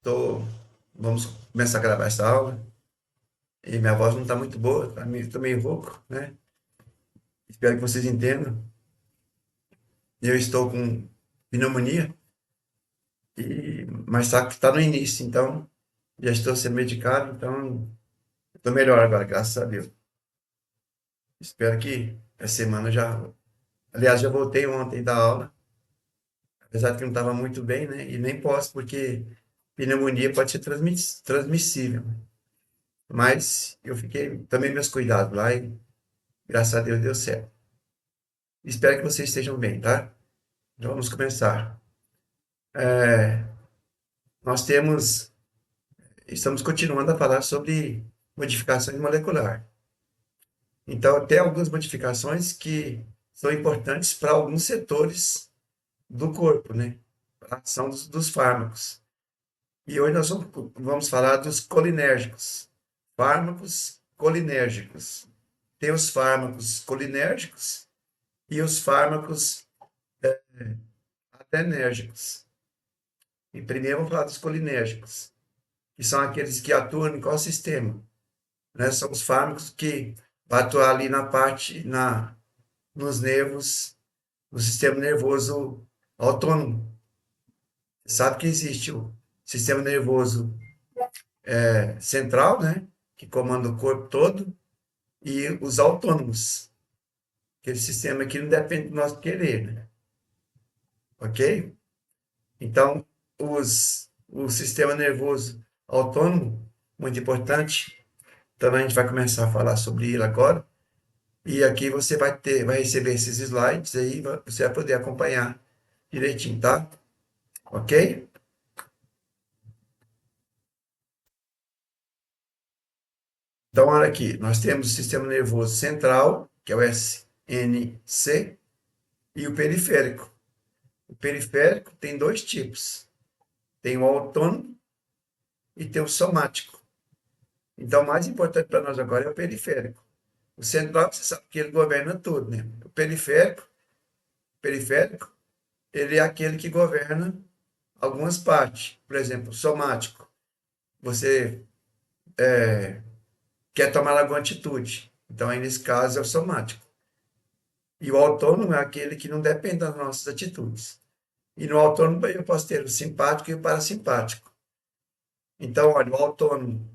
Tô, vamos começar a gravar essa aula. E minha voz não está muito boa, tô meio rouco, né? Espero que vocês entendam. Eu estou com pneumonia, mas tá no início, então já estou sendo medicado, então estou melhor agora, graças a Deus. Espero que essa semana já. Aliás, já voltei ontem da aula, apesar de que não estava muito bem, né? E nem posso, porque pneumonia pode ser transmissível. Mas eu fiquei, tomei meus cuidados lá e graças a Deus deu certo. Espero que vocês estejam bem, tá? Então vamos começar. É, nós estamos continuando a falar sobre modificações molecular. Então, tem algumas modificações que são importantes para alguns setores do corpo, né? Para a ação dos fármacos. E hoje nós vamos falar dos colinérgicos. Fármacos colinérgicos. Tem os fármacos colinérgicos e os fármacos adrenérgicos. E primeiro vamos falar dos colinérgicos, que são aqueles que atuam em qual sistema? Né? São os fármacos que vão atuar ali nos nervos, no sistema nervoso autônomo. Você sabe que existe o sistema nervoso central, né? Que comanda o corpo todo, e os autônomos, aquele sistema que não depende do nosso querer, né? Ok? Então, o sistema nervoso autônomo, muito importante, também a gente vai começar a falar sobre ele agora. E aqui você vai receber esses slides aí, você vai poder acompanhar direitinho, tá? Ok? Então, olha aqui, nós temos o sistema nervoso central, que é o SNC, e o periférico. O periférico tem dois tipos. Tem o autônomo e tem o somático. Então, o mais importante para nós agora é o periférico. O central, você sabe que ele governa tudo, né? O periférico, ele é aquele que governa algumas partes. Por exemplo, o somático. Você quer tomar alguma atitude. Então, aí, nesse caso, é o somático. E o autônomo é aquele que não depende das nossas atitudes. E no autônomo eu posso ter o simpático e o parasimpático. Então, olha, o autônomo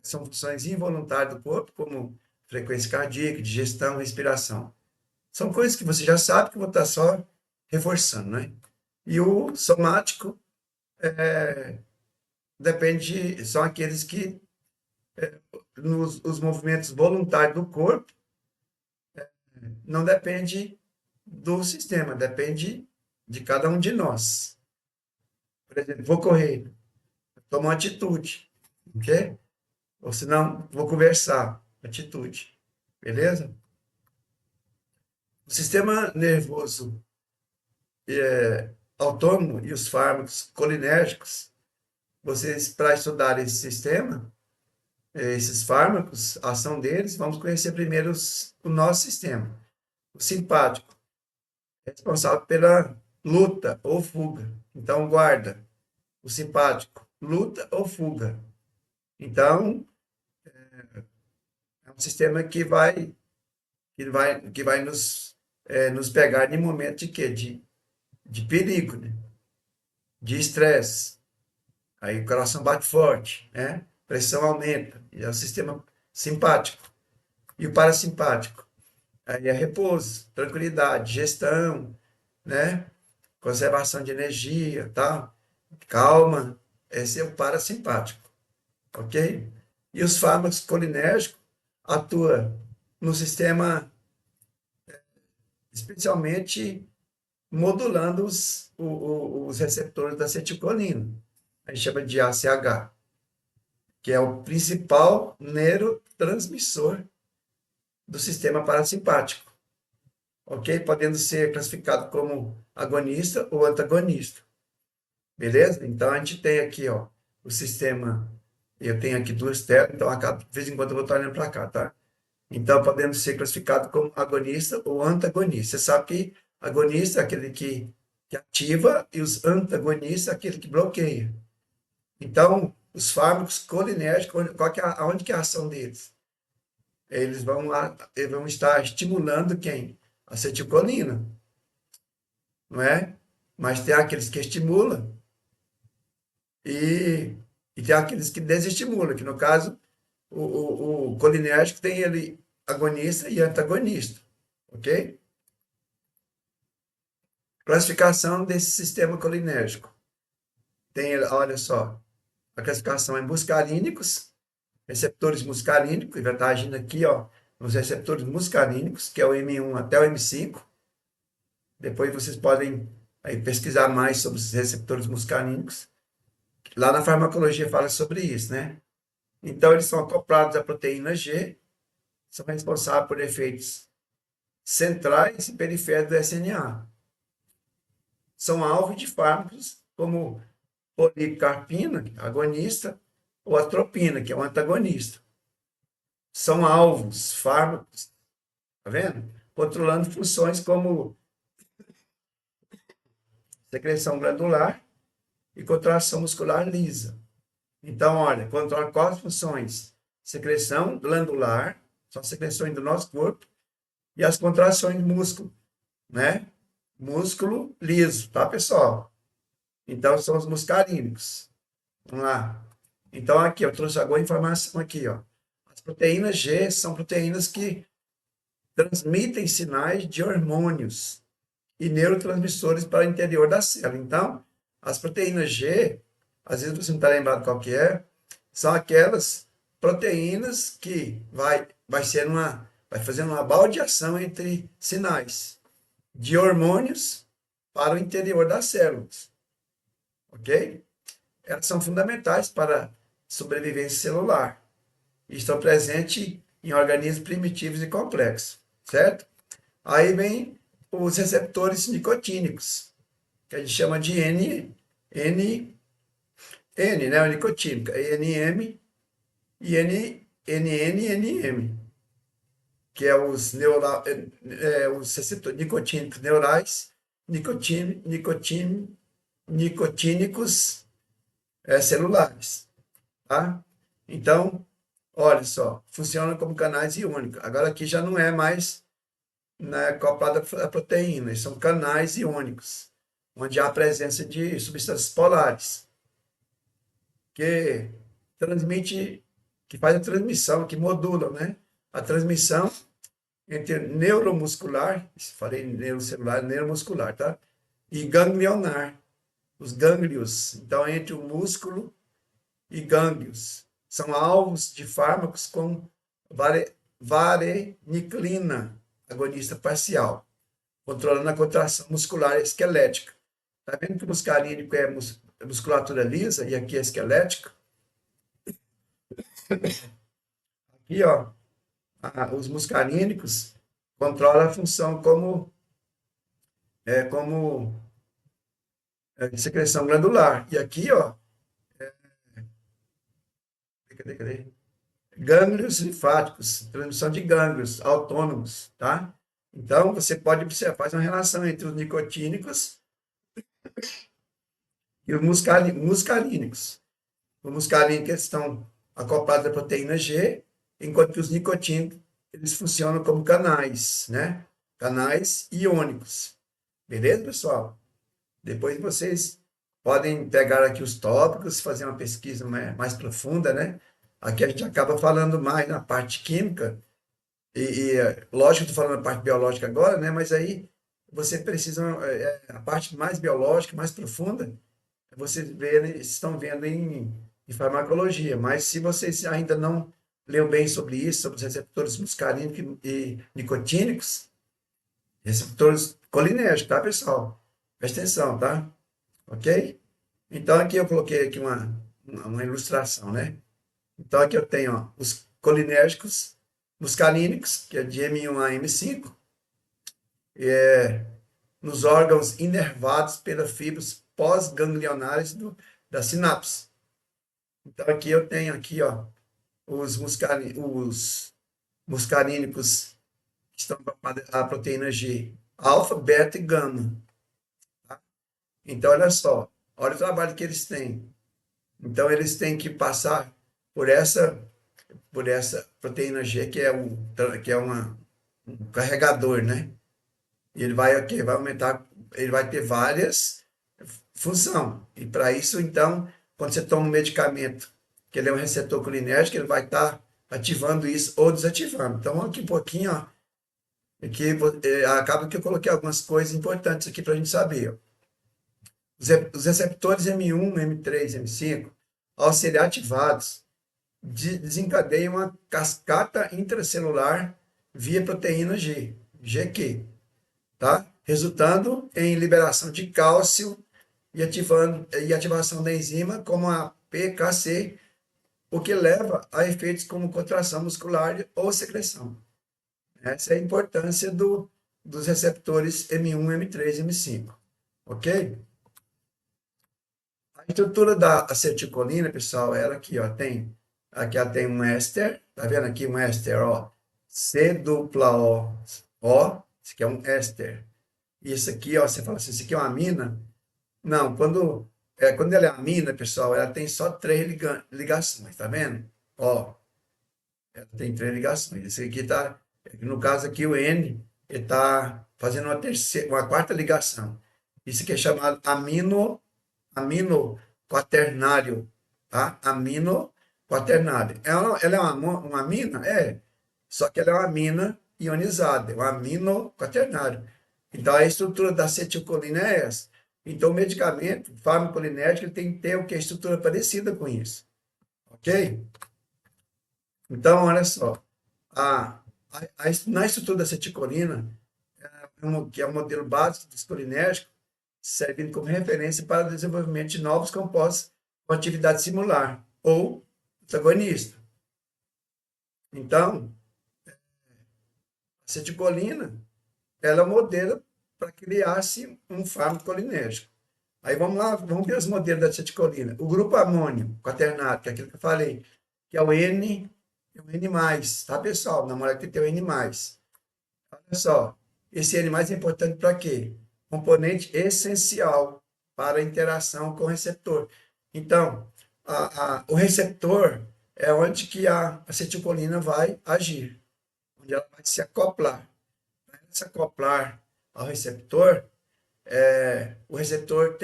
são funções involuntárias do corpo, como frequência cardíaca, digestão, respiração. São coisas que você já sabe que eu vou estar só reforçando, né? E o somático depende, são aqueles que, os movimentos voluntários do corpo, não depende do sistema, depende de cada um de nós. Por exemplo, vou correr, tomo uma atitude, ok? Ou senão, vou conversar, atitude, beleza? O sistema nervoso autônomo e os fármacos colinérgicos, vocês, para estudar esse sistema, esses fármacos, a ação deles, vamos conhecer primeiro o nosso sistema. O simpático, responsável pela luta ou fuga. Então, guarda. O simpático, luta ou fuga. Então, é um sistema que vai nos pegar em momento de quê? De perigo, né? De estresse. Aí o coração bate forte, né? Pressão aumenta. E é o sistema simpático. E o parasimpático? Aí é repouso, tranquilidade, gestão, né? Conservação de energia, tá? Calma. Esse é o parasimpático, ok? E os fármacos colinérgicos atuam no sistema, especialmente modulando os receptores da acetilcolina. A gente chama de ACH, que é o principal neurotransmissor do sistema parasimpático, ok? Podendo ser classificado como agonista ou antagonista, beleza? Então, a gente tem aqui, ó, o sistema, eu tenho aqui duas telas, então, de vez em quando eu vou estar olhando para cá, tá? Então, podendo ser classificado como agonista ou antagonista. Você sabe que agonista é aquele que ativa e os antagonistas é aquele que bloqueia. Então, os fármacos colinérgicos, aonde que é a ação deles? Eles vão estar estimulando quem? Acetilcolina, não é? Mas tem aqueles que estimulam e, e tem aqueles que desestimulam, que no caso, o colinérgico tem ele agonista e antagonista, ok? Classificação desse sistema colinérgico. Tem, olha só, a classificação é muscarínicos, receptores muscarínicos, e vai estar agindo aqui, ó, nos receptores muscarínicos, que é o M1 até o M5. Depois vocês podem aí pesquisar mais sobre os receptores muscarínicos. Lá na farmacologia fala sobre isso, né? Então, eles são acoplados à proteína G, são responsáveis por efeitos centrais e periféricos do SNA. São alvo de fármacos como policarpina, agonista, ou atropina, que é um antagonista. São alvos, fármacos, tá vendo? Controlando funções como secreção glandular e contração muscular lisa. Então, olha, controla quais funções? Secreção glandular, são secreções do nosso corpo, e as contrações do músculo, né? Músculo liso, tá, pessoal? Então, são os muscarínicos. Vamos lá. Então, aqui, eu trouxe alguma informação aqui, ó. As proteínas G são proteínas que transmitem sinais de hormônios e neurotransmissores para o interior da célula. Então, as proteínas G, às vezes você não está lembrado qual que é, são aquelas proteínas que vai fazendo uma baldeação entre sinais de hormônios para o interior das células, ok? Elas são fundamentais para a sobrevivência celular e estão presentes em organismos primitivos e complexos, certo? Aí vem os receptores nicotínicos, que a gente chama de N, né? O nicotínico, NM e NNM, que é os receptores nicotínicos neurais, nicotínicos celulares, tá? Então, olha só, funciona como canais iônicos. Agora aqui já não é mais na acoplada à proteína, são canais iônicos, onde há a presença de substâncias polares, que transmite, que faz a transmissão, que modulam, né? A transmissão entre neuromuscular, falei neurocelular, neuromuscular, tá? E ganglionar, os gânglios. Então, entre o músculo e gânglios. São alvos de fármacos com vareniclina, agonista parcial, controlando a contração muscular esquelética. Tá vendo que o muscarínico é musculatura lisa e aqui é esquelética? Aqui, ó, os muscarínicos controlam a função como de secreção glandular. E aqui, ó, cadê? Gânglios linfáticos, transmissão de gânglios autônomos, tá? Então, você pode observar, faz uma relação entre os nicotínicos e os muscarínicos. Os muscarínicos estão acoplados à proteína G, enquanto que os nicotínicos, eles funcionam como canais, né? Canais iônicos. Beleza, pessoal? Depois vocês podem pegar aqui os tópicos, fazer uma pesquisa mais profunda, né? Aqui a gente acaba falando mais na parte química, lógico que estou falando da parte biológica agora, né? Mas aí você precisa, a parte mais biológica, mais profunda, vocês estão vendo em farmacologia. Mas se vocês ainda não leu bem sobre isso, sobre os receptores muscarínicos e nicotínicos, receptores colinérgicos, tá, pessoal? Presta atenção, tá? Ok? Então, aqui eu coloquei aqui uma ilustração, né? Então, aqui eu tenho ó, os colinérgicos muscarínicos, que é de M1 a M5, nos órgãos inervados pelas fibras pós-ganglionares da sinapse. Então, aqui eu tenho aqui, ó, os muscarínicos que estão com a proteína G, alfa, beta e gama. Tá? Então, olha só, olha o trabalho que eles têm. Então, eles têm que passar por essa proteína G, que é um carregador, né? E ele vai, ok, vai aumentar, ele vai ter várias função. E para isso, então, quando você toma um medicamento, que ele é um receptor colinérgico, ele vai estar ativando isso ou desativando. Então, aqui um pouquinho, ó, aqui, acaba que eu coloquei algumas coisas importantes aqui para a gente saber. Ó. Os receptores M1, M3, M5, ao serem ativados, desencadeiam uma cascata intracelular via proteína G, GQ, tá? Resultando em liberação de cálcio e ativação da enzima como a PKC, o que leva a efeitos como contração muscular ou secreção. Essa é a importância dos receptores M1, M3 e M5, ok? A estrutura da acetilcolina, pessoal, ela aqui ela tem um éster, tá vendo aqui um éster, ó, C dupla O, isso aqui é um éster. Isso aqui, ó, você fala assim, isso aqui é uma amina? Não, quando ela é amina, pessoal, ela tem só três ligações, tá vendo? Ó, ela tem três ligações. Esse aqui tá, no caso aqui o N, ele tá fazendo uma quarta ligação. Isso aqui é chamado amino quaternário, tá? Amino quaternário. Ela é uma amina? É. Só que ela é uma amina ionizada, é um amino quaternário. Então a estrutura da acetilcolina é essa. Então o medicamento farmacolinérgico ele tem que ter o que? Estrutura parecida com isso. Ok? Então, olha só. Na estrutura da acetilcolina, que é o modelo básico dos colinérgicos, servindo como referência para o desenvolvimento de novos compostos com atividade similar ou antagonista. Então, a acetilcolina, ela é o modelo para criar-se um fármaco colinérgico. Aí vamos lá, vamos ver os modelos da acetilcolina. O grupo amônio quaternário, que é aquilo que eu falei, que é o N, é o N+, tá, pessoal? Na molécula tem o N+. Olha só, esse N+ é importante para quê? Componente essencial para a interação com o receptor. Então, o receptor é onde que a acetilcolina vai agir, onde ela vai se acoplar. Para se acoplar ao receptor, o receptor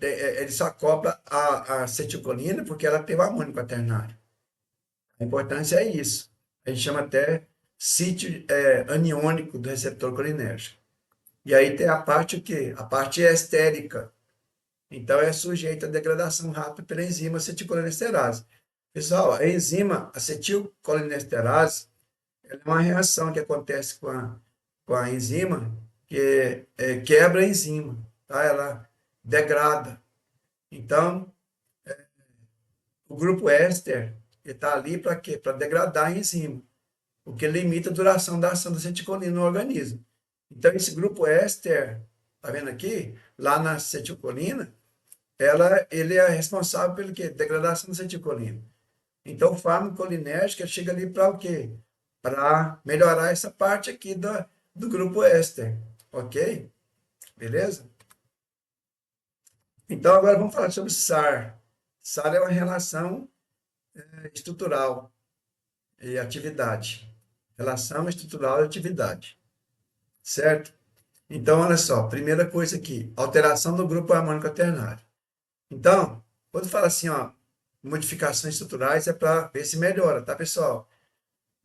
ele só acopla a acetilcolina porque ela tem o amônio quaternário. A importância é isso. A gente chama até sítio aniônico do receptor colinérgico. E aí tem a parte o quê? A parte estérica. Então é sujeita à degradação rápida pela enzima acetilcolinesterase. Pessoal, a enzima acetilcolinesterase é uma reação que acontece com a enzima que quebra a enzima, tá? Ela degrada. Então, o grupo éster está ali para quê? Para degradar a enzima, o que limita a duração da ação da acetilcolina no organismo. Então, esse grupo éster, tá vendo aqui? Lá na acetilcolina, ele é responsável pelo quê? Degradação da acetilcolina. Então, o fármaco colinérgico chega ali para o quê? Para melhorar essa parte aqui do grupo éster, ok? Beleza? Então, agora vamos falar sobre SAR. SAR é uma relação estrutural e atividade. Relação estrutural e atividade, certo? Então, olha só, primeira coisa aqui, alteração do grupo harmônico quaternário. Então, quando fala assim, ó, modificações estruturais é para ver se melhora, tá, pessoal?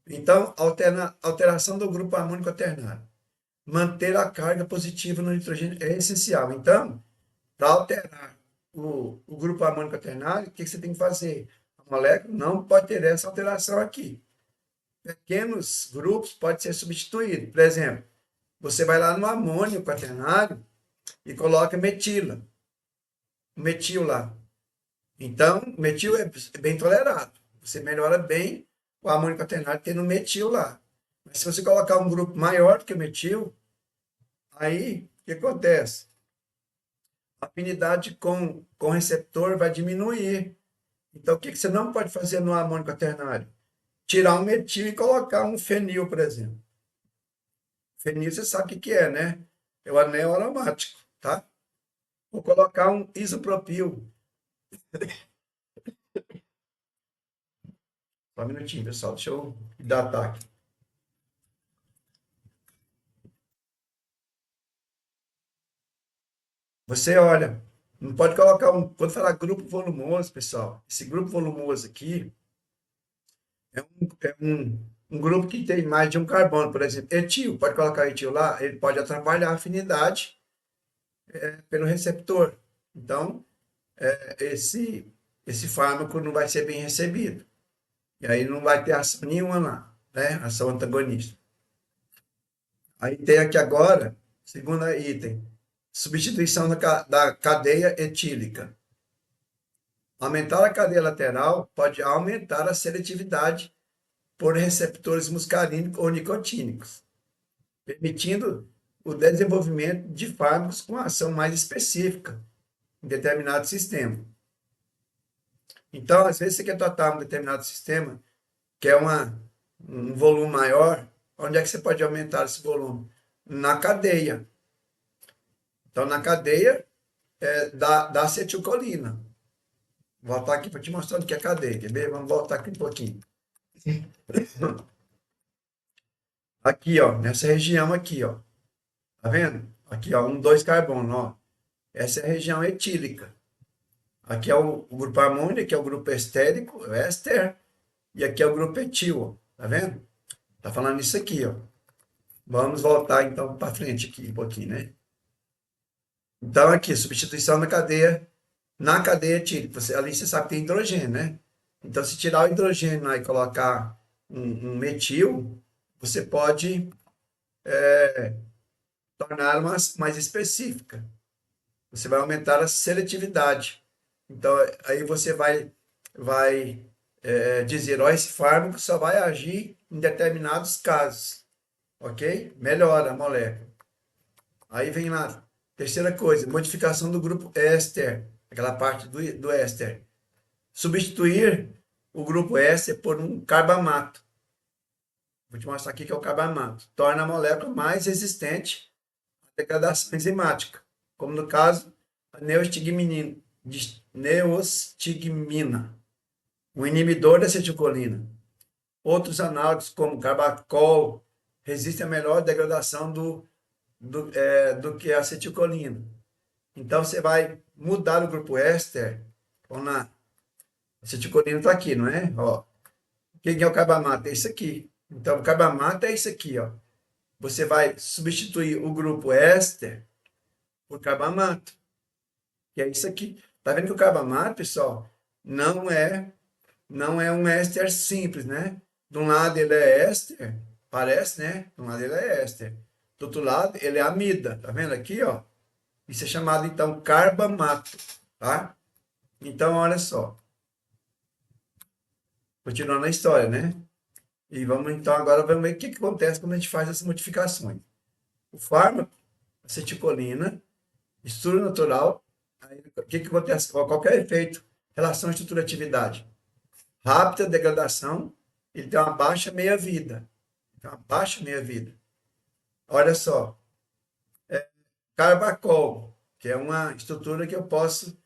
Então, alteração do grupo harmônico quaternário. Manter a carga positiva no nitrogênio é essencial. Então, para alterar o grupo harmônico quaternário, o que você tem que fazer? A molécula não pode ter essa alteração aqui. Pequenos grupos podem ser substituídos. Por exemplo, você vai lá no amônio quaternário e coloca metil lá. Então, metil é bem tolerado. Você melhora bem o amônio quaternário tendo metil lá. Mas se você colocar um grupo maior do que o metil, aí o que acontece? A afinidade com o receptor vai diminuir. Então, o que você não pode fazer no amônio quaternário? Tirar um metil e colocar um fenil, por exemplo. Fenil, você sabe o que é, né? É o anel aromático, tá? Vou colocar um isopropil. Só um minutinho, pessoal. Deixa eu datar aqui. Você olha, não pode colocar quando falar grupo volumoso, pessoal, esse grupo volumoso aqui é um grupo que tem mais de um carbono, por exemplo, etil, pode colocar etil lá, ele pode atrapalhar a afinidade pelo receptor. Então, esse fármaco não vai ser bem recebido. E aí não vai ter ação nenhuma lá, né? Ação antagonista. Aí tem aqui agora, segundo item, substituição da cadeia etílica. Aumentar a cadeia lateral pode aumentar a seletividade por receptores muscarínicos ou nicotínicos, permitindo o desenvolvimento de fármacos com ação mais específica em determinado sistema. Então, às vezes você quer tratar um determinado sistema, que é um volume maior, onde é que você pode aumentar esse volume? Na cadeia. Então, na cadeia da acetilcolina. Vou voltar aqui para te mostrar o que é cadeia, quer ver? Vamos voltar aqui um pouquinho. Aqui, ó, nessa região aqui, ó. Tá vendo? Aqui, ó, dois carbono, ó. Essa é a região etílica. Aqui é o grupo amônio, que é o grupo estérico, o éster, e aqui é o grupo etil, ó. Tá vendo? Tá falando isso aqui, ó. Vamos voltar então para frente aqui um pouquinho, né? Então aqui, substituição na cadeia etílica. Ali você sabe que tem hidrogênio, né? Então se tirar o hidrogênio lá e colocar um metil, você pode torná-la mais específica. Você vai aumentar a seletividade. Então, aí você vai dizer, ó, esse fármaco só vai agir em determinados casos, ok? Melhora a molécula. Aí vem lá, terceira coisa, modificação do grupo éster, aquela parte do éster. Substituir o grupo éster por um carbamato. Vou te mostrar aqui que é o carbamato. Torna a molécula mais resistente à degradação enzimática, como no caso, a neostigmina, um inibidor da acetilcolina. Outros análogos, como carbacol, resistem a melhor degradação do que a acetilcolina. Então, você vai mudar o grupo éster. Vamos lá. A acetilcolina está aqui, não é? Ó, o que é o carbamato? É isso aqui. Então, o carbamato é isso aqui, ó. Você vai substituir o grupo éster por carbamato, que é isso aqui. Tá vendo que o carbamato, pessoal, não é não é um éster simples, né? De um lado ele é éster, parece, né? De um lado ele é éster. Do outro lado ele é amida, tá vendo aqui, ó? Isso é chamado então carbamato, tá? Então, olha só. Continuando a história, né? E vamos então agora vamos ver o que acontece quando a gente faz essas modificações. O fármaco, acetilcolina, estrutura natural, aí, o que acontece? Qualquer efeito, relação estrutura-atividade. Rápida degradação, ele tem uma baixa meia-vida. Tem uma baixa meia-vida. Olha só, carbacol, que é uma estrutura que eu posso,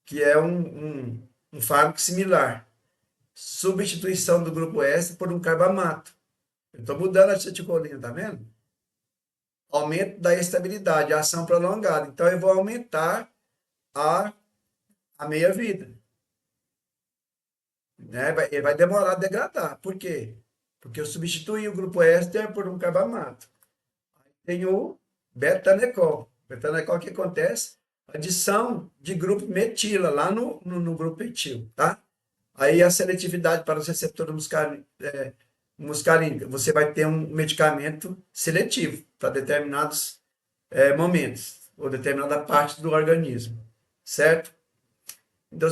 que é um fármaco similar. Substituição do grupo S por um carbamato. Eu estou mudando a acetilcolina, tá vendo? Aumento da estabilidade, ação prolongada. Então, eu vou aumentar a, a meia-vida. Né? Ele vai demorar a degradar. Por quê? Porque eu substituí o grupo éster por um carbamato. Tem o betanecol. Betanecol, o que acontece? Adição de grupo metila lá no grupo etil, tá? Aí a seletividade para os receptores muscarínicos. Você vai ter um medicamento seletivo para determinados momentos ou determinada parte do organismo, certo? Então,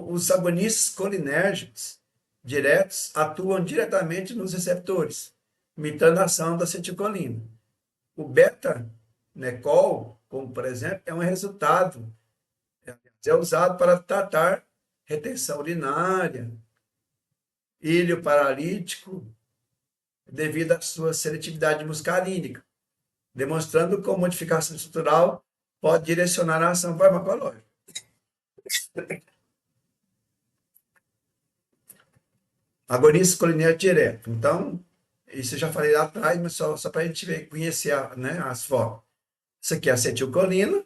os agonistas colinérgicos diretos atuam diretamente nos receptores, imitando a ação da acetilcolina. O beta-necol, como por exemplo, é um resultado, é usado para tratar retenção urinária, ilho paralítico, devido à sua seletividade muscarínica, demonstrando como modificação estrutural pode direcionar a ação farmacológica. agonista colinérgico direto. Então, isso eu já falei lá atrás, mas só para a gente ver, conhecer né, as formas. Isso aqui é acetilcolina.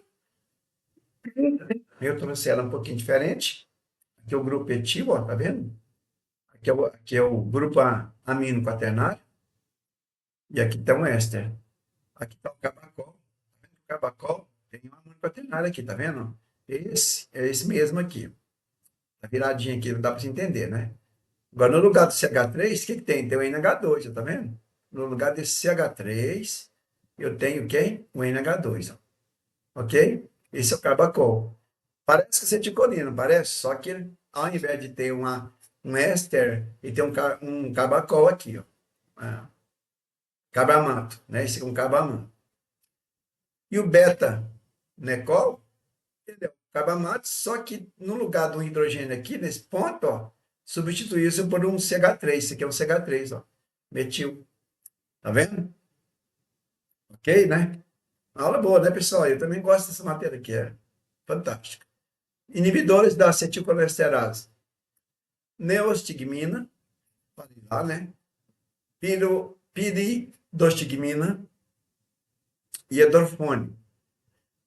Eu trouxe ela um pouquinho diferente. Aqui é o grupo etil, ó, tá vendo? Aqui é o grupo amino quaternário. E aqui está um éster. Aqui está o cabacol. Tá vendo? O cabacol tem um amino quaternário aqui, tá vendo? Esse é esse mesmo aqui. Tá viradinho aqui, não dá para você entender, né? Agora, no lugar do CH3, o que tem? Tem o NH2, ó, tá vendo? No lugar desse CH3, eu tenho quem? O NH2, ó. Ok? Esse é o carbacol. Parece que acetilcolina, não parece? Só que ao invés de ter um éster, ele tem um carbacol aqui, ó. Ah, carbamato, né? Esse é um carbamato. E o beta-necol, ele é um carbamato, só que no lugar do hidrogênio aqui, nesse ponto, ó, substitui isso por um CH3. Esse aqui é um CH3, ó. Metil. Tá vendo? Ok, né? Aula boa, né, pessoal? Eu também gosto dessa matéria aqui, é fantástica. Inibidores da acetilcolesterase. Neostigmina, falei lá, né? Piridostigmina e edorfone.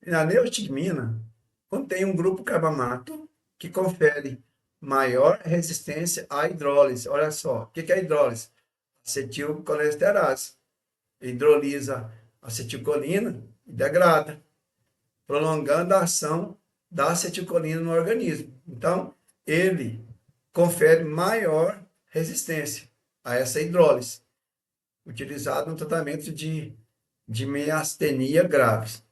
A neostigmina contém um grupo carbamato que confere maior resistência à hidrólise. Olha só, o que é a hidrólise? Acetilcolesterase. Hidrolisa acetilcolina e degrada, prolongando a ação da acetilcolina no organismo. Então, ele confere maior resistência a essa hidrólise, utilizado no tratamento de miastenia graves.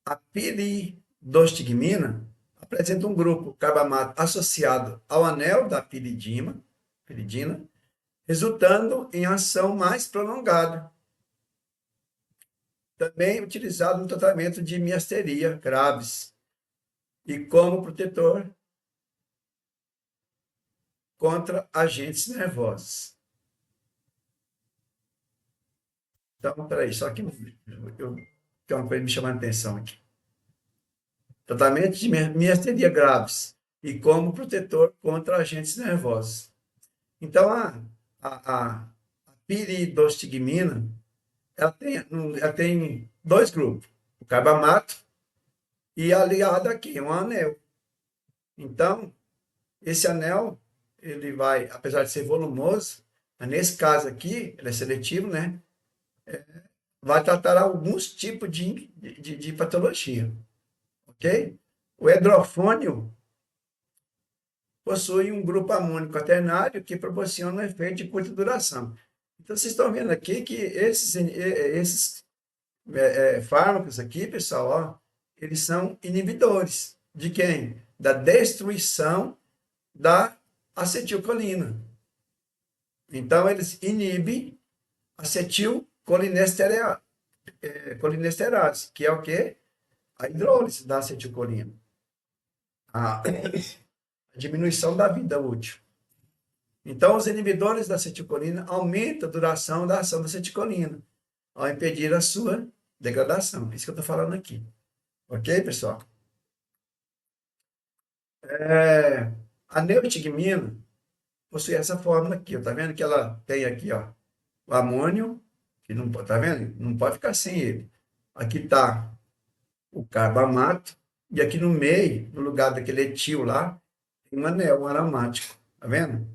A piridostigmina apresenta um grupo carbamato associado ao anel da piridina, resultando em ação mais prolongada. Também utilizado no tratamento de miasteria graves e como protetor contra agentes nervosos. Então, peraí, só que tem uma coisa me chamando a atenção aqui. Tratamento de miasteria graves e como protetor contra agentes nervosos. Então, a piridostigmina, ela tem dois grupos, o carbamato e aliado aqui, um anel. Então, esse anel, ele vai, apesar de ser volumoso, mas nesse caso aqui, ele é seletivo, né? Vai tratar alguns tipos de patologia, ok? O hidrofônio possui um grupo amônico quaternário que proporciona um efeito de curta duração. Então, vocês estão vendo aqui que esses fármacos aqui, pessoal, ó, eles são inibidores de quem? Da destruição da acetilcolina. Então, eles inibem acetilcolinesterase, que é o quê? A hidrólise da acetilcolina. A diminuição da vida útil. Então, os inibidores da acetilcolina aumentam a duração da ação da acetilcolina, ao impedir a sua degradação. Isso que eu estou falando aqui. Ok, pessoal? A neostigmina possui essa fórmula aqui, tá vendo que ela tem aqui, ó, o amônio, que não, tá vendo? Não pode ficar sem ele. Aqui está o carbamato, e aqui no meio, no lugar daquele etil lá, tem um anel, um aromático, tá vendo?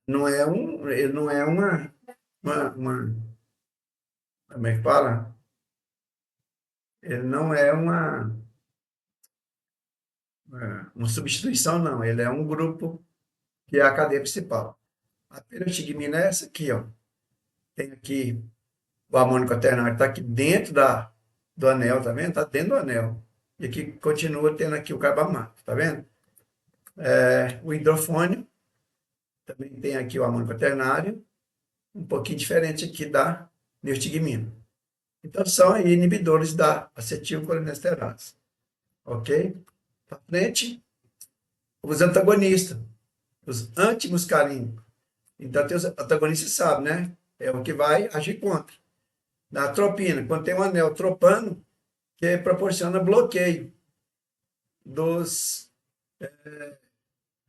Ele não é como é que fala? Ele não é uma substituição, não. Ele é um grupo que é a cadeia principal. A pirotigmina é essa aqui, ó. Tem aqui o amônio quaternário, está aqui dentro do anel, tá vendo? Está dentro do anel. E aqui continua tendo aqui o carbamato, tá vendo? O hidrofônio, também tem aqui o amônio quaternário, um pouquinho diferente aqui da neostigmina. Então, são aí inibidores da acetilcolinesterase. Ok? Para frente, os antagonistas, os antimuscarínicos. Então, tem os antagonistas, sabe, né? É o que vai agir contra. Na atropina, quando tem um anel tropano, que proporciona bloqueio dos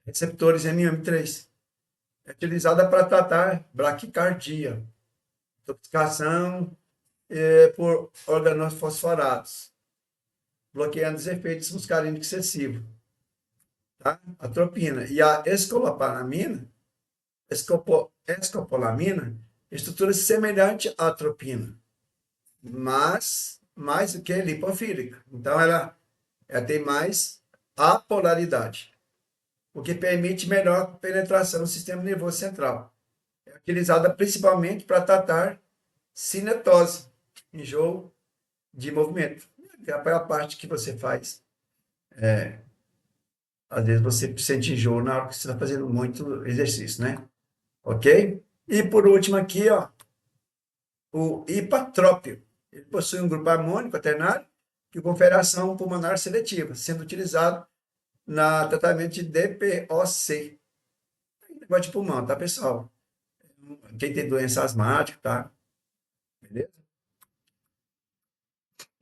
receptores NM3. É utilizada para tratar braquicardia, intoxicação por organofosforados, bloqueando os efeitos muscarínicos excessivos, tá? Atropina. E a escopolamina, escopolamina, estrutura semelhante à atropina, mas mais do que lipofílica. Então, ela tem mais apolaridade, o que permite melhor penetração no sistema nervoso central. É utilizada principalmente para tratar cinetose, enjoo de movimento. É a parte que você faz. Às vezes você sente enjoo na hora que você está fazendo muito exercício, né? Ok? E por último aqui, ó, o hipatrópio. Ele possui um grupo harmônico quaternário que confere ação pulmonar seletiva, sendo utilizado na tratamento de DPOC. Negócio de pulmão, tá, pessoal? Quem tem doença asmática, tá? Beleza?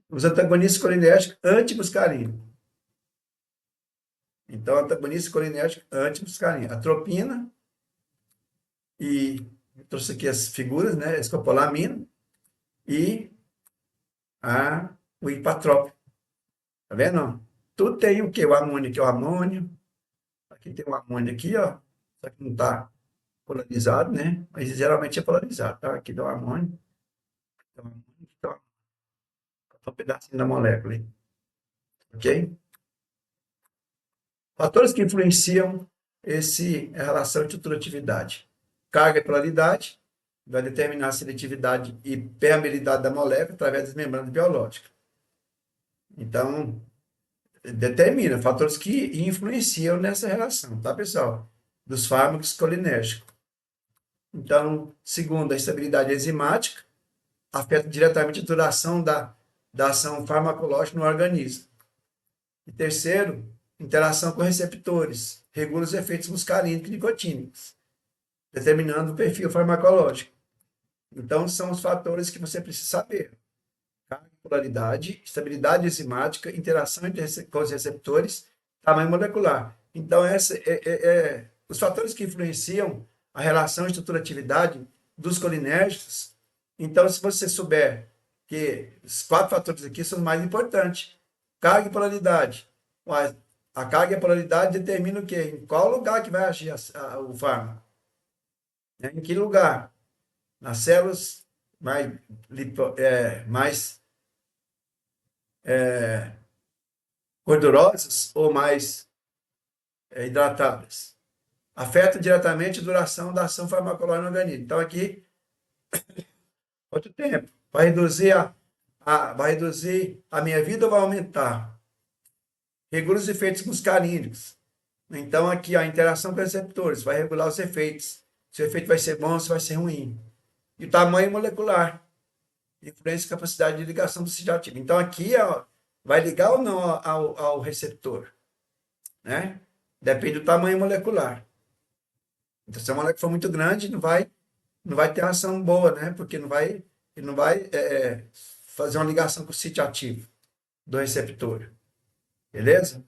Os antagonistas colinérgicos antimuscarínicos. Então, antagonista colinérgico antimuscarínico. Atropina e eu trouxe aqui as figuras, né? Escopolamina e o hipatrópio. Tá vendo? Tudo tem o quê? O amônio aqui, o amônio. Aqui tem o amônio aqui, ó. Só que não está polarizado, né? Mas geralmente é polarizado, tá? Aqui dá o amônio. Então, aqui tá um pedacinho da molécula aí. Ok? Fatores que influenciam a relação de ultratividade. Carga e polaridade vai determinar a seletividade e permeabilidade da molécula através das membranas biológicas. Então, determina fatores que influenciam nessa relação, tá, pessoal? Dos fármacos colinérgicos. Então, segundo, a estabilidade enzimática afeta diretamente a duração da ação farmacológica no organismo. E terceiro, interação com receptores, regula os efeitos muscarínicos e nicotínicos, determinando o perfil farmacológico. Então, são os fatores que você precisa saber. Carga, polaridade, estabilidade enzimática, interação com os receptores, tamanho molecular. Então, os fatores que influenciam a relação estrutura-atividade dos colinérgicos. Então, se você souber que os 4 fatores aqui são os mais importantes. Carga e polaridade. A carga e a polaridade determinam o quê? Em qual lugar que vai agir o fármaco? Em que lugar? Nas células mais gordurosas ou mais hidratadas? Afeta diretamente a duração da ação farmacológica no organismo. Então, aqui, outro tempo. Vai reduzir a minha vida ou vai aumentar? Regula os efeitos muscarínicos. Então, aqui, a interação com receptores vai regular os efeitos. Se o efeito vai ser bom ou se vai ser ruim. E o tamanho molecular. Influência e capacidade de ligação do sítio ativo. Então, aqui, ó, vai ligar ou não ao receptor? Né? Depende do tamanho molecular. Então, se a molécula for muito grande, não vai ter ação boa, né? Porque ele não vai fazer uma ligação com o sítio ativo do receptor. Beleza?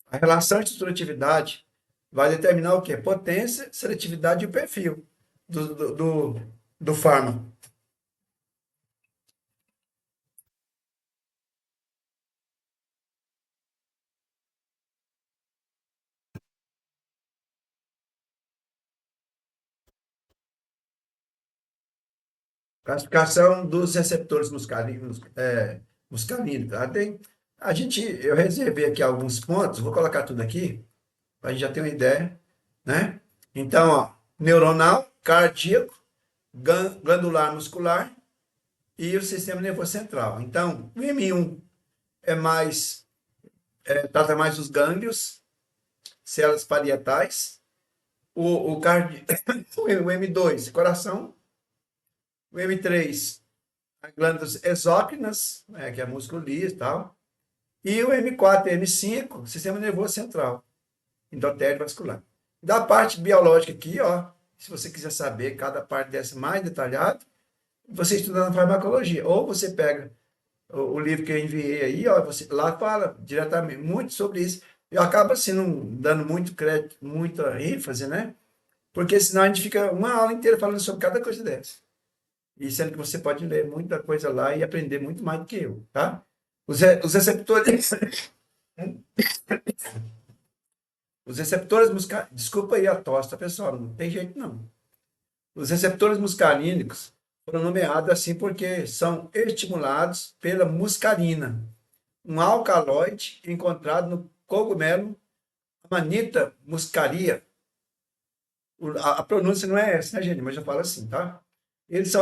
A relação de estruturatividade vai determinar o quê? Potência, seletividade e o perfil do fármaco. Classificação dos receptores muscarínicos. Tá? Eu reservei aqui alguns pontos, vou colocar tudo aqui, para a gente já ter uma ideia, né? Então, ó, neuronal, cardíaco, glandular muscular e o sistema nervoso central. Então, o M1 trata mais os gânglios, células parietais, o M2, coração, o M3, as glândulas exócrinas, que é músculo liso e tal, e o M4 e M5, sistema nervoso central, endotélio vascular. Da parte biológica aqui, ó, se você quiser saber cada parte dessa mais detalhado, você estuda na farmacologia, ou você pega o livro que eu enviei aí, ó, lá fala diretamente muito sobre isso. Eu acabo assim, não dando muito crédito, muita ênfase, né? Porque senão a gente fica uma aula inteira falando sobre cada coisa dessa. E sendo que você pode ler muita coisa lá e aprender muito mais do que eu, tá? Os receptores, os receptores muscarínicos, desculpa aí a tosse, tá, pessoal? Não tem jeito não. Os receptores muscarínicos foram nomeados assim porque são estimulados pela muscarina, um alcaloide encontrado no cogumelo Amanita muscaria. A pronúncia não é essa, né, gente? Mas eu falo assim, tá? Eles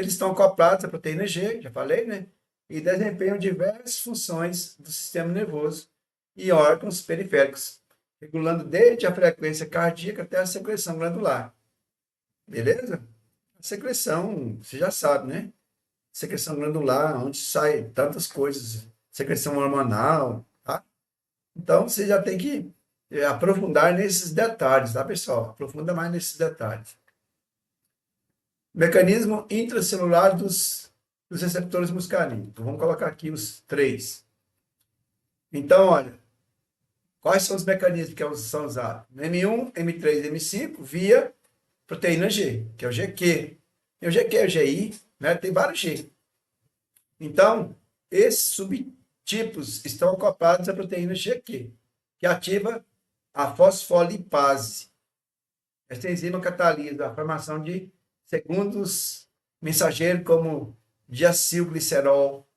estão acoplados à proteína G, já falei, né? E desempenham diversas funções do sistema nervoso e órgãos periféricos, regulando desde a frequência cardíaca até a secreção glandular. Beleza? A secreção, você já sabe, né? Secreção glandular, onde sai tantas coisas, secreção hormonal, tá? Então, você já tem que aprofundar nesses detalhes, tá, pessoal? Aprofunda mais nesses detalhes. Mecanismo intracelular dos receptores muscarínicos. Vamos colocar aqui os três. Então, olha, quais são os mecanismos que são usados? M1, M3, M5, via proteína G, que é o GQ. E o GQ é o GI, né? Tem vários G. Então, esses subtipos estão acoplados à proteína GQ, que ativa a fosfolipase. Esta enzima catalisa a formação de segundos mensageiros como diacilglicerol,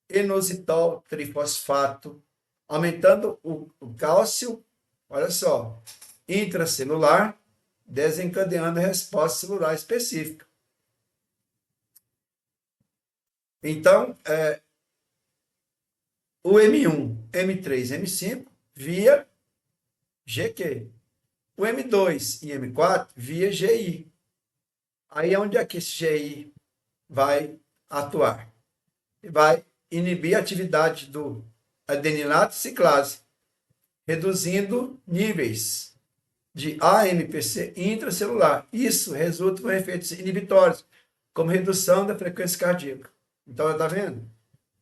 inositol trifosfato, aumentando o cálcio, olha só, intracelular, desencadeando a resposta celular específica. Então, o M1, M3, M5 via GQ. O M2 e M4 via GI. Aí é onde é que esse GI vai atuar? Vai inibir a atividade do adenilato ciclase, reduzindo níveis de AMPC intracelular. Isso resulta em efeitos inibitórios, como redução da frequência cardíaca. Então, está vendo?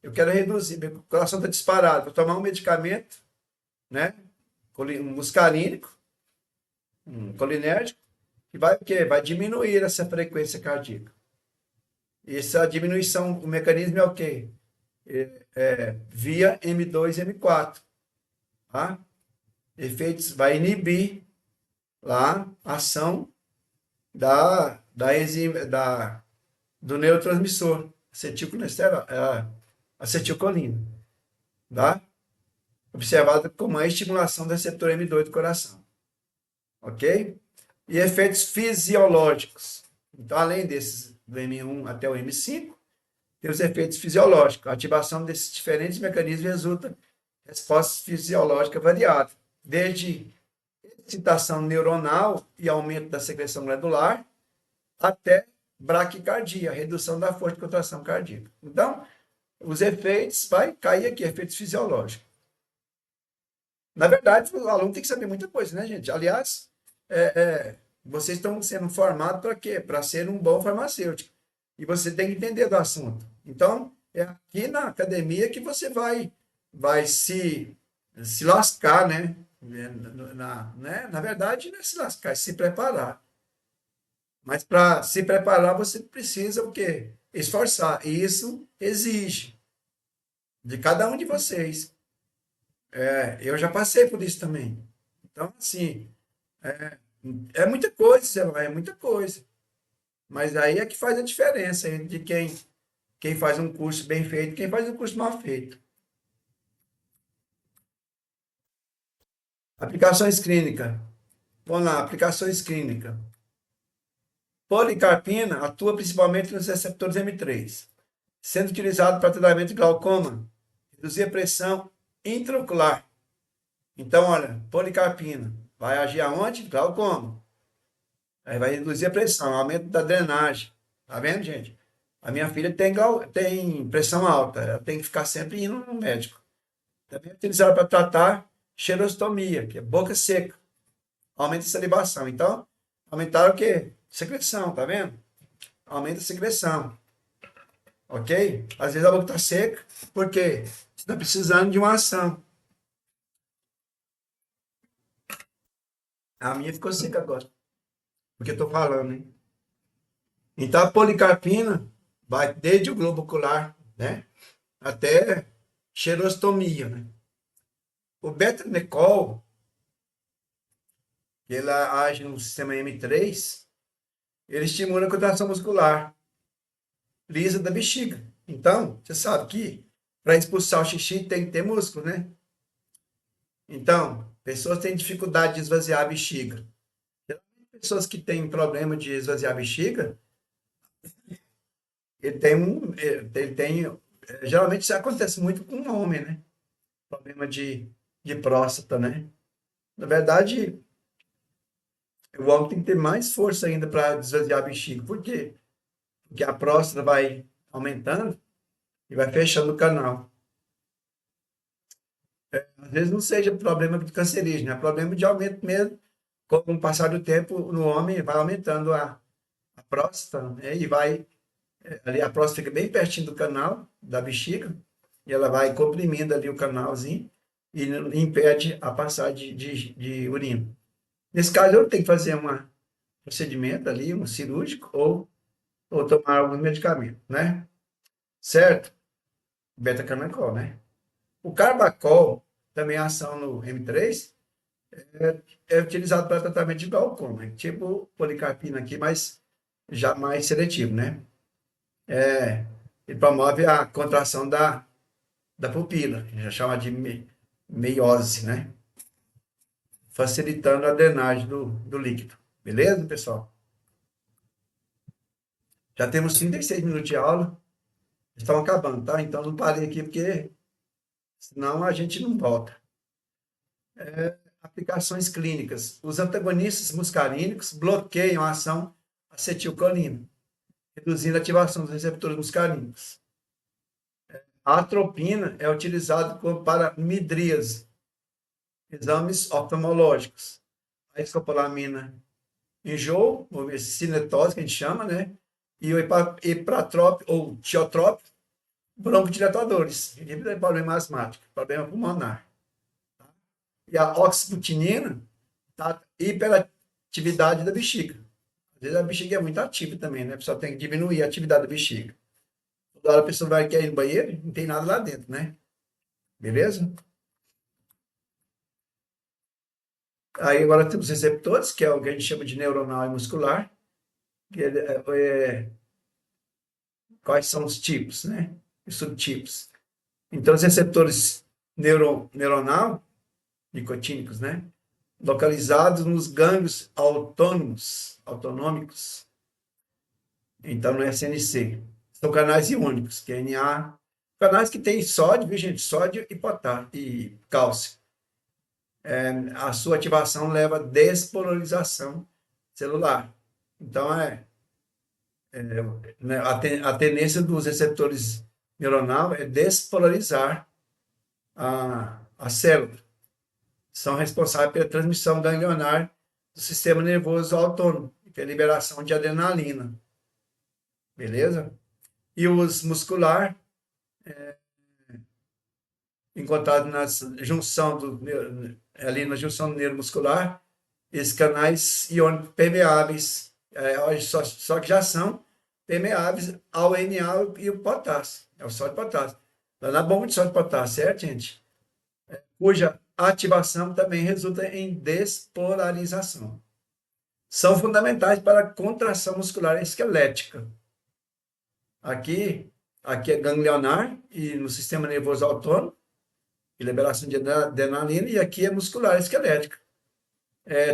Eu quero reduzir, meu coração está disparado, vou tomar um medicamento, né? Um muscarínico, um colinérgico, que vai o quê? Vai diminuir essa frequência cardíaca. Essa diminuição, o mecanismo é o quê? Via M2 e M4. Tá? Efeitos, vai inibir lá a ação da enzima, do neurotransmissor, acetilcolina. Tá? Observado como a estimulação do receptor M2 do coração. Ok? E efeitos fisiológicos. Então, além desses do M1 até o M5, tem os efeitos fisiológicos. A ativação desses diferentes mecanismos resulta em respostas fisiológicas variadas, desde excitação neuronal e aumento da secreção glandular, até braquicardia, redução da força de contração cardíaca. Então, os efeitos, vai cair aqui, efeitos fisiológicos. Na verdade, o aluno tem que saber muita coisa, né, gente? Aliás, vocês estão sendo formados para quê? Para ser um bom farmacêutico. E você tem que entender do assunto. Então, é aqui na academia que você vai se lascar, né? Na verdade, não é se lascar, é se preparar. Mas para se preparar, você precisa o quê? Esforçar. E isso exige de cada um de vocês. Eu já passei por isso também. Então, assim, é muita coisa, é muita coisa. Mas aí é que faz a diferença entre quem faz um curso bem feito e quem faz um curso mal feito. Aplicações clínicas. Vamos lá, aplicações clínicas. Policarpina atua principalmente nos receptores M3, sendo utilizado para tratamento de glaucoma, reduzir a pressão intraocular. Então, olha, policarpina vai agir aonde? Glaucoma. Aí vai reduzir a pressão, aumento da drenagem. Tá vendo, gente? A minha filha tem pressão alta, ela tem que ficar sempre indo no médico. Também é utilizado para tratar xerostomia, que é boca seca. Aumenta a salivação. Então, aumentaram o quê? Secreção, tá vendo? Aumenta a secreção. Ok? Às vezes a boca está seca, porque você está precisando de uma ação. A minha ficou seca agora. que eu estou falando, hein? Então, a policarpina vai desde o globo ocular, né? Até xerostomia, né? O betamecol, que ele age no sistema M3, ele estimula a contração muscular lisa da bexiga. Então, você sabe que para expulsar o xixi tem que ter músculo, né? Então, pessoas têm dificuldade de esvaziar a bexiga. Pessoas que têm problema de esvaziar a bexiga, geralmente isso acontece muito com o homem, né? Problema de próstata, né? Na verdade, o homem tem que ter mais força ainda para esvaziar a bexiga. Por quê? Porque a próstata vai aumentando e vai fechando o canal. Às vezes não seja problema de cancerígeno, é problema de aumento mesmo. Com o passar do tempo, no homem vai aumentando a próstata, né? E vai, ali a próstata fica bem pertinho do canal da bexiga, e ela vai comprimindo ali o canalzinho e impede a passagem de urina. Nesse caso, eu tenho que fazer um procedimento ali, um cirúrgico, ou tomar algum medicamento, né? Certo? Beta-carmacol, né? O carbacol, também ação no M3, é utilizado para tratamento de glaucoma, tipo policarpina aqui, mas já mais seletivo, né? Ele promove a contração da pupila, já chama de meiose, né? Facilitando a drenagem do líquido. Beleza, pessoal? Já temos 36 minutos de aula, estão acabando, tá? Então não parei aqui porque senão a gente não volta. Aplicações clínicas. Os antagonistas muscarínicos bloqueiam a ação acetilcolina, reduzindo a ativação dos receptores muscarínicos. A atropina é utilizada para midríase, exames oftalmológicos. A escopolamina, enjoo, ou cinetose, que a gente chama, né? E o hepatrópico ou tiotrópico, broncodilatadores, problema asmático, problema pulmonar. E a oxybutinina, tá? Hiperatividade da bexiga. Às vezes a bexiga é muito ativa também, né? A pessoa tem que diminuir a atividade da bexiga. Toda hora a pessoa vai querer ir no banheiro, não tem nada lá dentro, né? Beleza? Aí agora temos receptores, que é o que a gente chama de neuronal e muscular. Que quais são os tipos, né? Os subtipos. Então, os receptores neuronal, nicotínicos, né? Localizados nos gânglios autonômicos, então no SNC. São canais iônicos, que é Na, canais que têm sódio, viu, gente? Sódio e potássio e cálcio. A sua ativação leva a despolarização celular. Então, né, a tendência dos receptores neuronal é despolarizar a célula. São responsáveis pela transmissão ganglionar do sistema nervoso autônomo e pela liberação de adrenalina. Beleza? E os muscular, encontrado ali na junção do neuromuscular, esses canais iônicos permeáveis, só que já são permeáveis ao Na e o potássio, é o sódio e potássio. Lá na bomba de sódio e potássio, certo, gente? Cuja ativação também resulta em despolarização. São fundamentais para a contração muscular esquelética. Aqui é ganglionar e no sistema nervoso autônomo, e liberação de adrenalina, e aqui é muscular esquelética,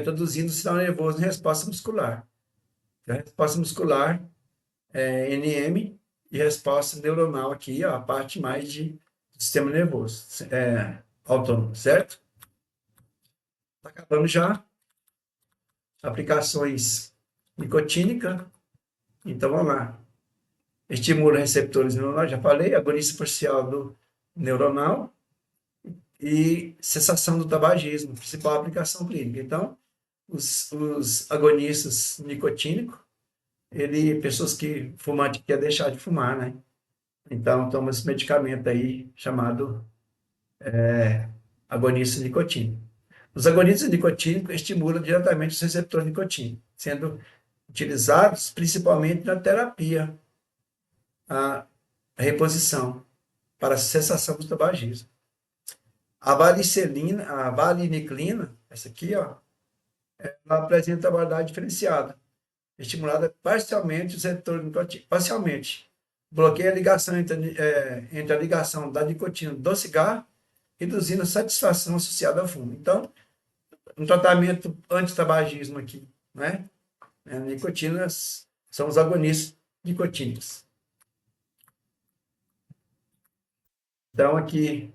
traduzindo o sinal nervoso em resposta muscular. A resposta muscular é NM e resposta neuronal aqui, ó, a parte mais do sistema nervoso autônomo, certo? Está acabando já. Aplicações nicotínica. Então, vamos lá. Estimula receptores neuronais, já falei, agonista parcial do neuronal e cessação do tabagismo, principal aplicação clínica. Então, os agonistas nicotínicos, pessoas que fumante quer deixar de fumar, né? Então, toma esse medicamento aí chamado agonista nicotínico. Os agonistas nicotínicos estimulam diretamente os receptores nicotínicos, sendo utilizados principalmente na terapia, a reposição, para a cessação do tabagismo. A valicelina, a valiniclina, essa aqui, ó, ela apresenta abordagem diferenciada, estimulada parcialmente o receptor nicotina, parcialmente. Bloqueia a ligação entre a ligação da nicotina do cigarro, reduzindo a satisfação associada ao fumo. Então, um tratamento anti-tabagismo aqui, né? Nicotinas são os agonistas nicotínicos. Então, aqui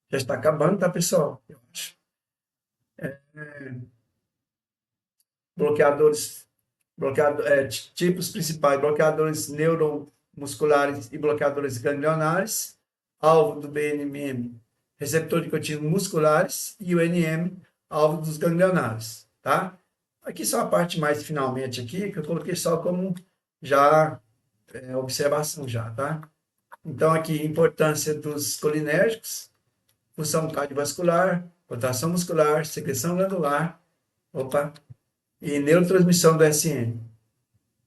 já está acabando, tá, pessoal? Eu acho. Bloqueadores, tipos principais, bloqueadores neuromusculares e bloqueadores ganglionares, alvo do BNM, receptor de nicotina musculares, e o NM, alvo dos ganglionares, tá? Aqui só a parte mais finalmente aqui, que eu coloquei só como já observação já, tá? Então aqui, importância dos colinérgicos, função cardiovascular, contração muscular, secreção glandular, e neurotransmissão do SM.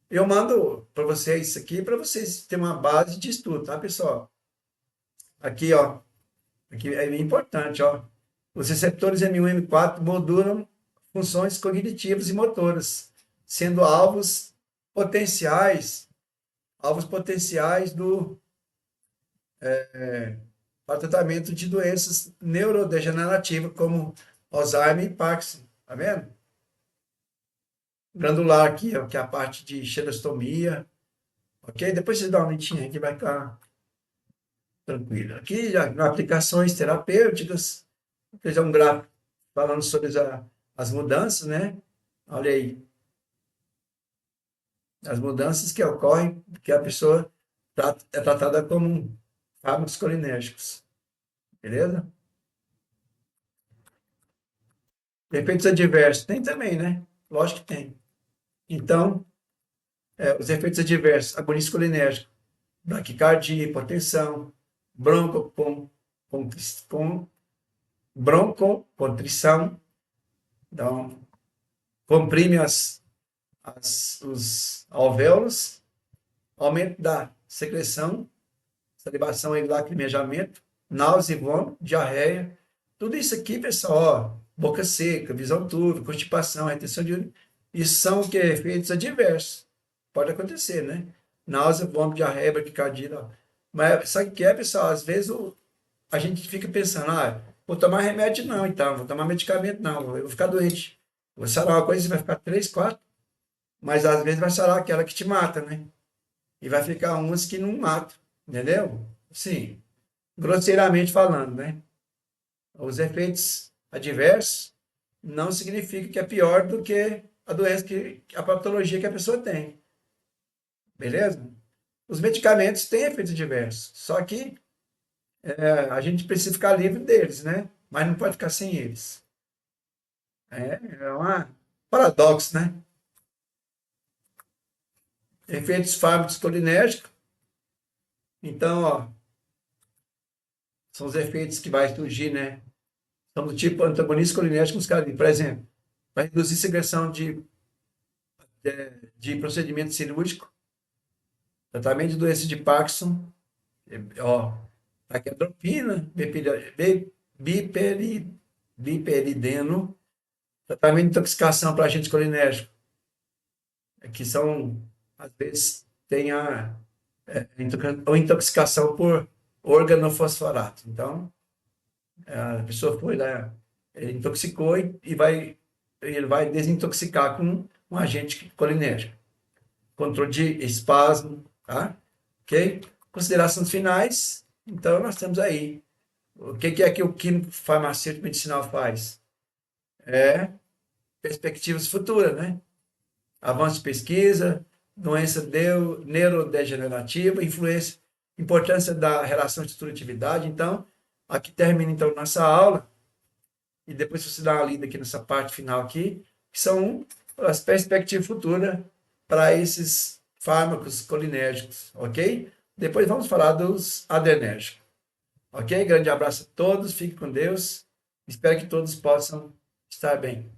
Eu mando para vocês isso aqui, para vocês terem uma base de estudo, tá, pessoal? Aqui, ó, aqui é bem importante, ó. Os receptores M1 e M4 modulam funções cognitivas e motoras, sendo alvos potenciais para tratamento de doenças neurodegenerativas como Alzheimer e Parkinson, tá vendo? Glandular aqui, ó, que é a parte de xerostomia, ok? Depois você dá uma leitinha aqui, vai ficar tranquilo. Aqui, já, aplicações terapêuticas, vou fazer um gráfico falando sobre as mudanças, né? Olha aí, as mudanças que ocorrem, que a pessoa é tratada como fármacos colinérgicos, beleza? Efeitos adversos, tem também, né? Lógico que tem. Então, os efeitos adversos, agonista colinérgico, braquicardia, hipotensão, broncocontrição, então, comprime os alvéolos, aumento da secreção, salivação e lacrimejamento, náusea e vômito, diarreia, tudo isso aqui, pessoal, ó, boca seca, visão turva, constipação, retenção de urina, isso são o que? Efeitos adversos. Pode acontecer, né? Náusea, vômito, diarreia, braquicardia, ó. Mas sabe o que é, pessoal? Às vezes a gente fica pensando, vou tomar remédio não, então, vou tomar medicamento não, eu vou ficar doente. Vou sarar uma coisa, você vai ficar 3, 4, mas às vezes vai sarar aquela que te mata, né? E vai ficar umas que não matam, entendeu? Sim, grosseiramente falando, né? Os efeitos adversos não significa que é pior do que a doença, a patologia que a pessoa tem. Beleza? Os medicamentos têm efeitos adversos, só que a gente precisa ficar livre deles, né? Mas não pode ficar sem eles. É um paradoxo, né? Efeitos farmacocolinérgicos. Então, ó, são os efeitos que vai surgir, né? São do tipo antagonista colinérgico muscarínico. Por exemplo, vai reduzir secreção de procedimento cirúrgico, tratamento de doença de Parkinson, ó, taquiadropina, biperideno, tratamento de intoxicação para agentes colinérgicos, que são, às vezes, tem ou intoxicação por organofosforato. Então, a pessoa foi lá, intoxicou e ele vai desintoxicar com um agente colinérgico. Controle de espasmo, tá? Ok? Considerações finais. Então, nós temos aí. O que é que o químico farmacêutico medicinal faz? Perspectivas futuras, né? Avanço de pesquisa, doença neurodegenerativa, influência, importância da relação de estrutura-atividade. Então, aqui termina então nossa aula. E depois você dá uma lida aqui nessa parte final aqui, que são as perspectivas futuras para esses fármacos colinérgicos, ok? Depois vamos falar dos adrenérgicos. Ok? Grande abraço a todos, fiquem com Deus. Espero que todos possam estar bem.